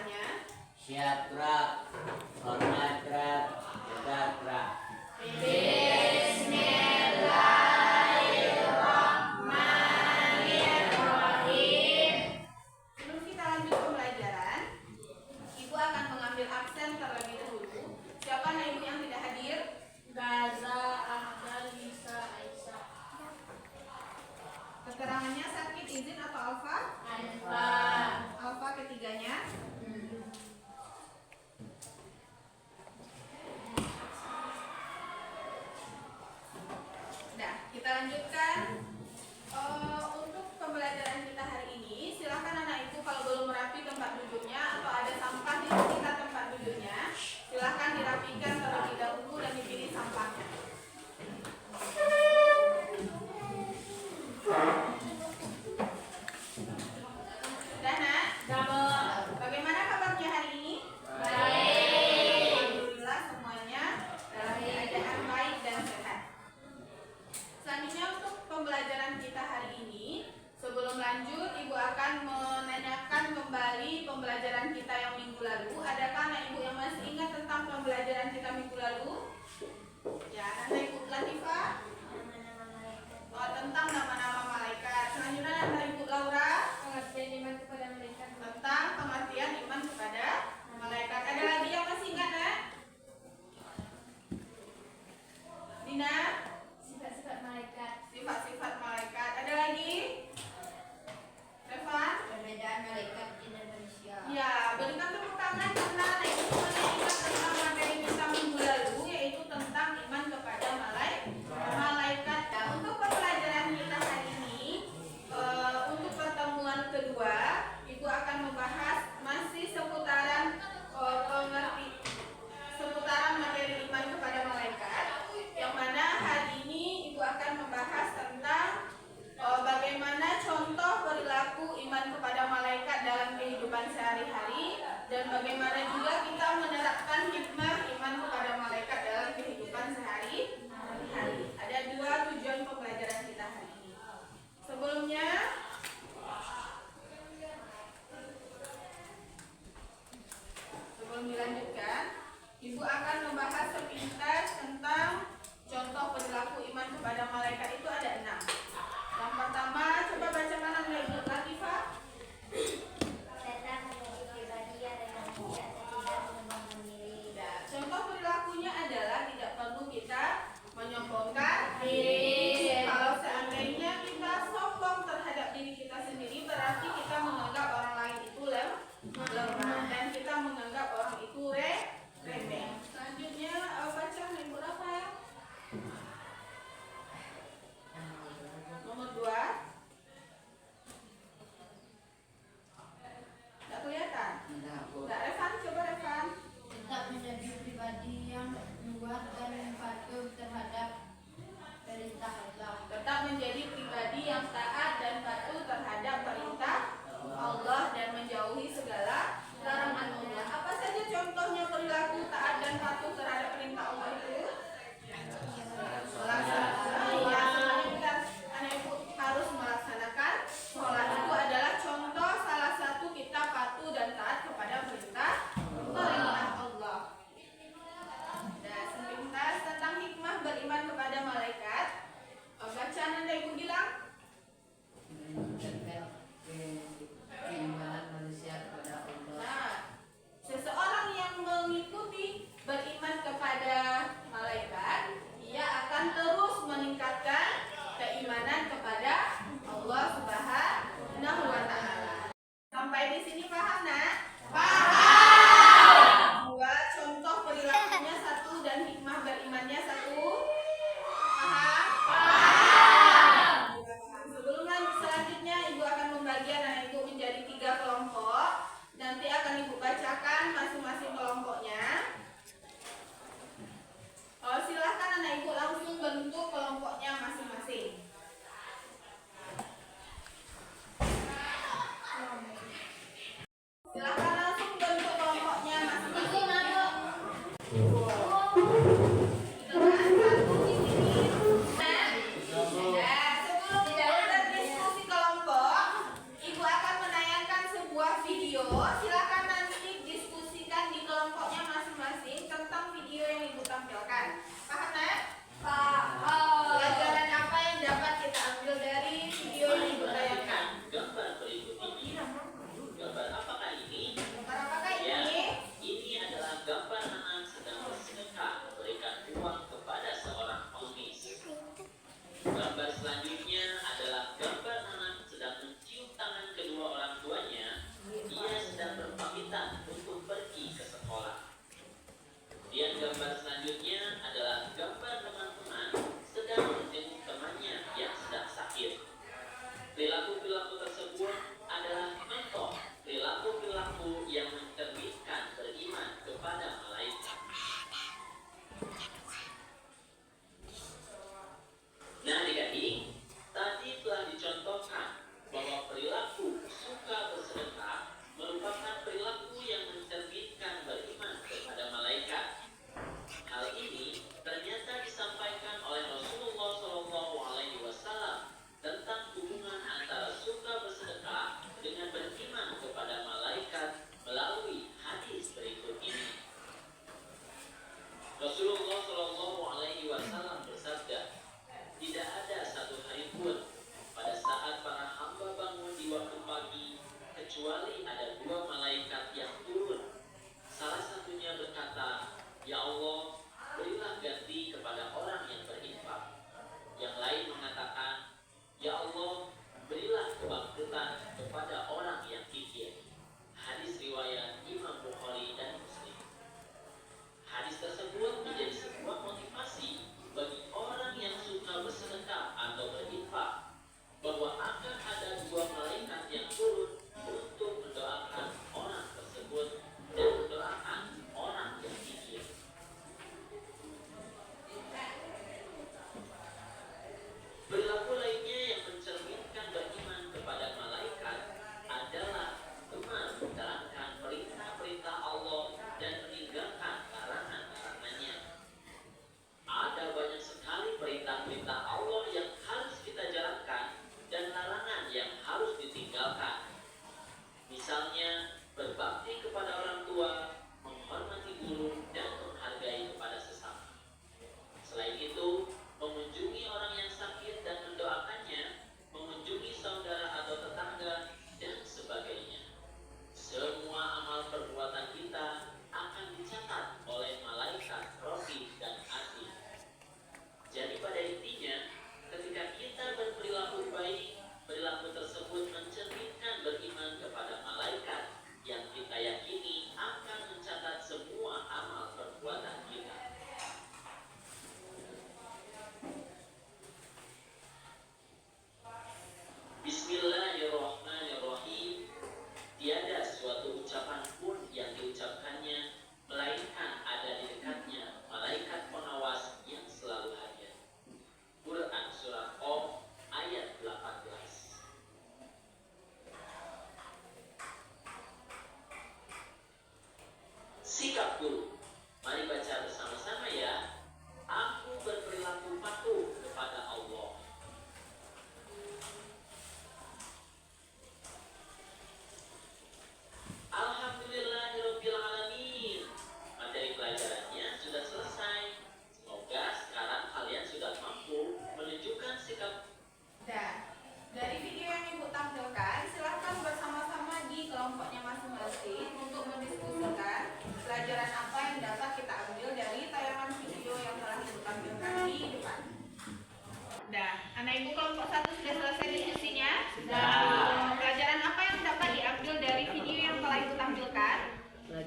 doanya. Siap, Kak. Hormat, Kak. Jaga, Kak. Bismillahirrahmanirrahim. Sebelum kita lanjut pembelajaran, Ibu akan mengambil absen terlebih dahulu. Siapa anak Ibu yang tidak hadir? Gaza, Ahmad, Lisa, Aisyah. Keterangannya sakit, izin atau alfa? Alfa. Alfa ketiganya. Nah, kita lanjutkan. Untuk pembelajaran kita hari ini, silakan anak Ibu kalau belum merapi tempat duduknya atau ada sampah di sekitar tempat duduknya, silakan dirapikan terlebih dahulu dan dipilih sampahnya. Sudah, Nak? Bagaimana kabarnya hari ini? Baik. Alhamdulillah semuanya dalam keadaan baik dan sehat. Selanjutnya untuk pembelajaran kita hari ini, sebelum lanjut Ibu akan menanyakan kembali pembelajaran kita yang minggu lalu. Adakah anak Ibu yang masih ingat tentang pembelajaran kita minggu lalu? Ya, anak Ibu Latifah? Oh, tentang nama-nama malaikat. Selanjutnya anak Ibu Laura? Pengertian iman kepada malaikat. Tentang pengertian iman kepada malaikat. Ada lagi yang masih ingat, Nak? Dina? Sifat-sifat malaikat. Sifat-sifat malaikat. Ada lagi? Reva? Perbedaan malaikat jin dan manusia. Ya, berikan tepuk tangan karena anak Ibu semuanya ingat tentang materi kita minggu lalu, yaitu tentang iman kepada malaikat. Nah, untuk pembelajaran kita hari ini, untuk pertemuan kedua, Ibu akan membahas masih seputaran seputaran materi iman kepada malaikat. Yang mana hari ini Ibu akan membahas tentang bagaimana contoh perilaku iman kepada malaikat dalam kehidupan sehari-hari dan bagaimana juga kita menerapkan hikmah iman kepada malaikat dalam kehidupan sehari-hari. Ada dua tujuan pembelajaran kita hari ini. Sebelumnya, sebelum dilanjutkan, Ibu akan membahas sepintas tentang contoh perilaku iman kepada malaikat itu ada 6. Yang pertama, coba bacakan oleh Ibu Latifah. Setan memiliki pribadi yang tidak menyombongkan diri. Ya, contoh perilakunya adalah tidak perlu kita menyombongkan diri. Kalau seandainya kita sombong terhadap diri kita sendiri, berarti kita menganggap orang lain itu lemah dan kita menganggap orang itu remeh. Selanjutnya baca Ibu Rafael. Nomor 2.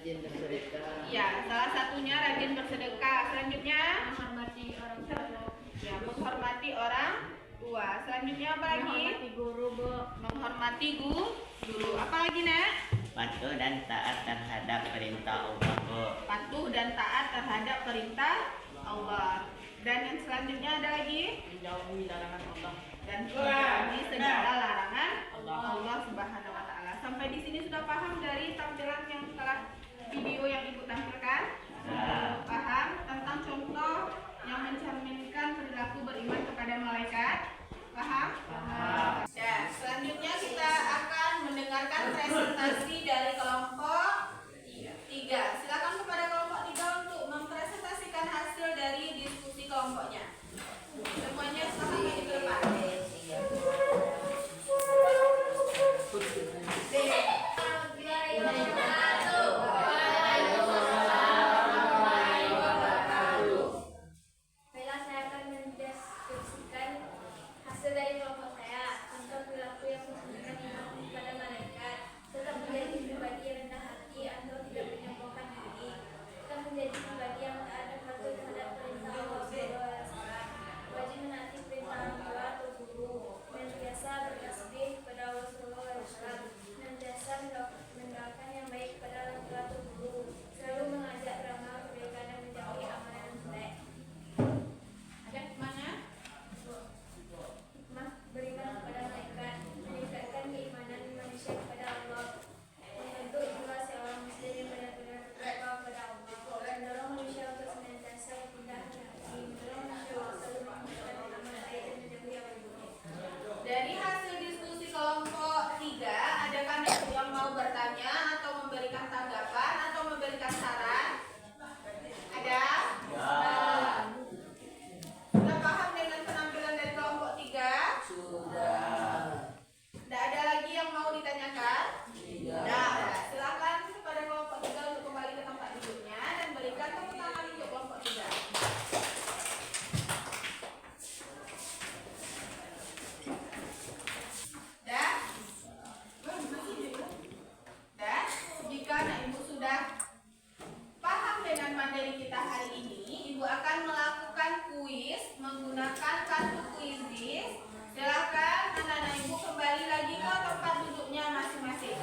rajin bersedekah. Ya, salah satunya rajin bersedekah. Selanjutnya menghormati orang tua. ya, menghormati orang tua. Selanjutnya apa lagi? Menghormati guru, Bu. Menghormati guru. Apa lagi, Nak? Patuh dan taat terhadap perintah Allah, Bu. Patuh dan taat terhadap perintah Allah. Dan yang selanjutnya ada lagi? Menjauhi larangan Allah. Dan menjauhi segala larangan Allah Subhanahu wa taala. Sampai di sini sudah paham dari tampilan yang telah video yang Ibu tampilkan? Paham tentang contoh yang mencerminkan perilaku beriman kepada malaikat? Paham? Ya, selanjutnya kita akan mendengarkan presentasi dari kelompok 3. Silakan kepada kelompok 3 untuk mempresentasikan hasil dari diskusi kelompoknya. Semuanya silakan maju ke depan. Baiklah, saya akan mendeskripsikan hasil dari kelompok saya tentang perilaku yang menunjukkan iman kepada malaikat, tetap menjadi pribadi yang rendah hati atau tidak menyombongkan diri, tetap menjadi pribadi yang taat dan patuh terhadap perintah Allah SWT, wajib menaati perintah orang tua atau guru, senantiasa bertasbih kepada Allah SWT, senantiasa mendoakan yang baik kepada orang tua atau guru, selalu mengajak beramal kebaikan dan menjauhi amalan yang jelek. Ada hikmahnya? Hikmah beriman kepada malaikat, meningkatkan keimanan manusia kepada Allah, membentuk jiwa seorang muslim yang benar-benar bertakwa kepada Allah, mendorong manusia untuk senantiasa berpindah hati, mendorong manusia untuk selalu melakukan amal baik dan menjauhi amal buruk. Dari hasil diskusi kelompok 3, adakah yang mau bertanya atau memberikan tanggapan atau memberikan saran? Ada? Sudah paham dengan penampilan dari kelompok 3? Sudah. Tidak ada lagi yang mau ditanyakan? Nah, silakan kepada kelompok 3 untuk kembali ke tempat duduknya dan berikan tepuk tangan untuk kelompok 3. Dan jika anak ibu sudah paham dengan materi kita hari ini, ibu akan melakukan kuis menggunakan kartu kuisis. Silakan anak-anak ibu kembali lagi ke tempat duduknya masing-masing.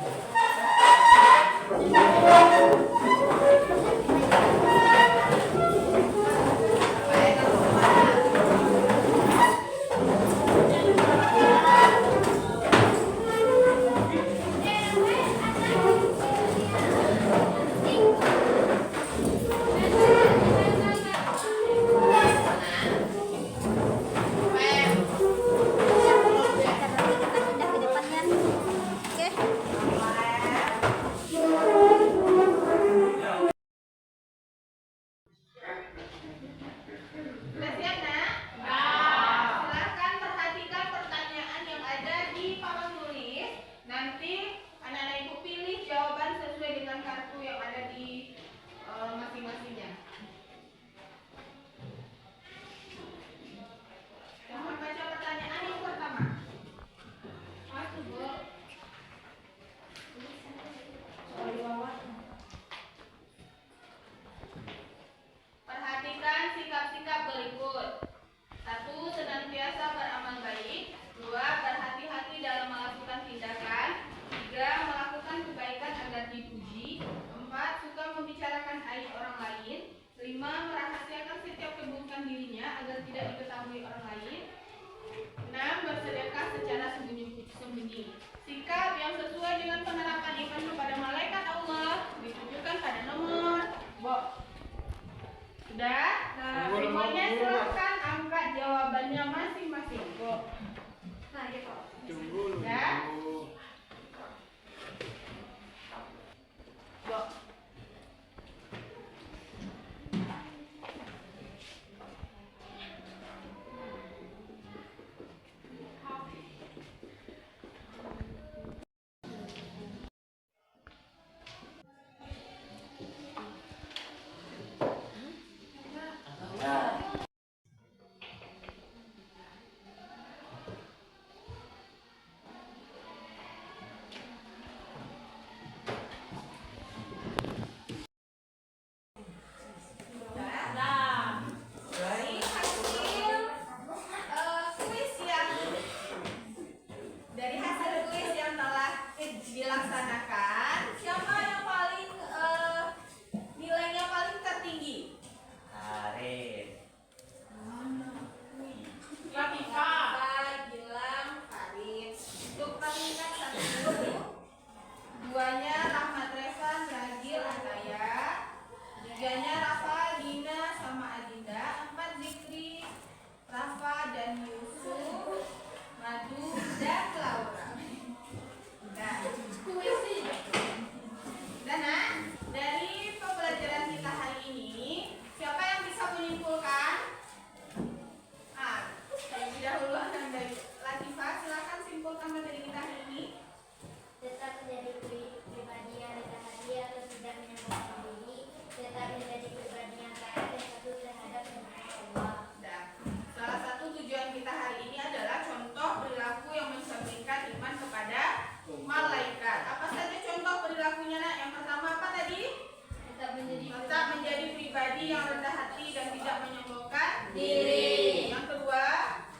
diri. Yang kedua,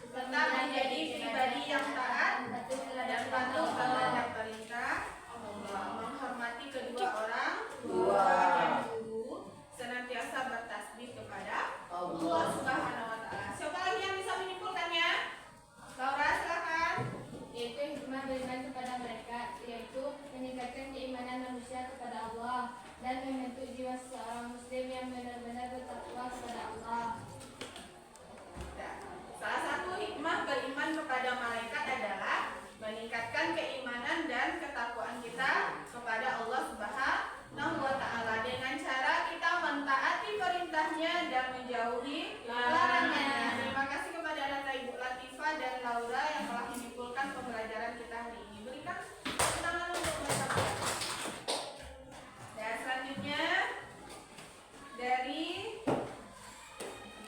tetap menjadi pribadi yang taat dan patuh terhadap perintah Allah, menghormati kedua orang tua dan guru, senantiasa bertasbih kepada Allah Subhanahu wa taala. Siapa lagi yang bisa menyimpulkannya? Laura, silakan. Yaitu hikmah beriman kepada mereka, yaitu meningkatkan keimanan manusia kepada Allah dan membentuk jiwa seorang muslim yang benar-benar bertakwa kepada Allah. Ya. Salah satu hikmah beriman kepada malaikat adalah meningkatkan keimanan dan ketakwaan kita kepada Allah Subhanahu wa taala dengan cara kita mentaati perintahnya dan menjauhi larangannya. Terima kasih kepada anak Ibu Latifah dan Laura yang telah menyimpulkan pembelajaran kita hari ini. Berikan tepuk tangan untuk mereka. Dan selanjutnya dari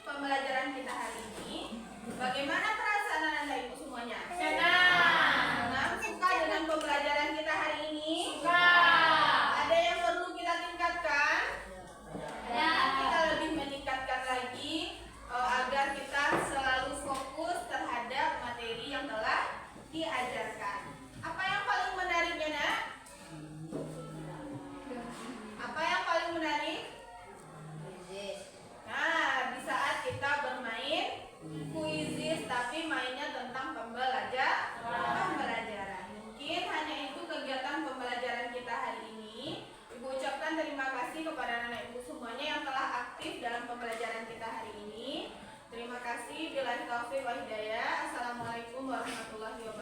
pembelajaran kita hari ini, bagaimana perasaan anak Ibu semuanya? Senang, suka dengan pembelajaran kita hari ini? Suka. Ada yang perlu kita tingkatkan? Ya. Kita lebih meningkatkan lagi agar kita selalu fokus terhadap materi yang telah diajarkan. Apa yang paling menariknya, Nak? Apa yang paling menarik? Nah, di saat kita bermain kuisis, tapi mainnya tentang pembelajaran. Mungkin hanya itu kegiatan pembelajaran kita hari ini. Ibu ucapkan terima kasih kepada anak ibu semuanya yang telah aktif dalam pembelajaran kita hari ini. Terima kasih. Billahi taufiq wal hidayah. Assalamualaikum warahmatullahi wabarakatuh.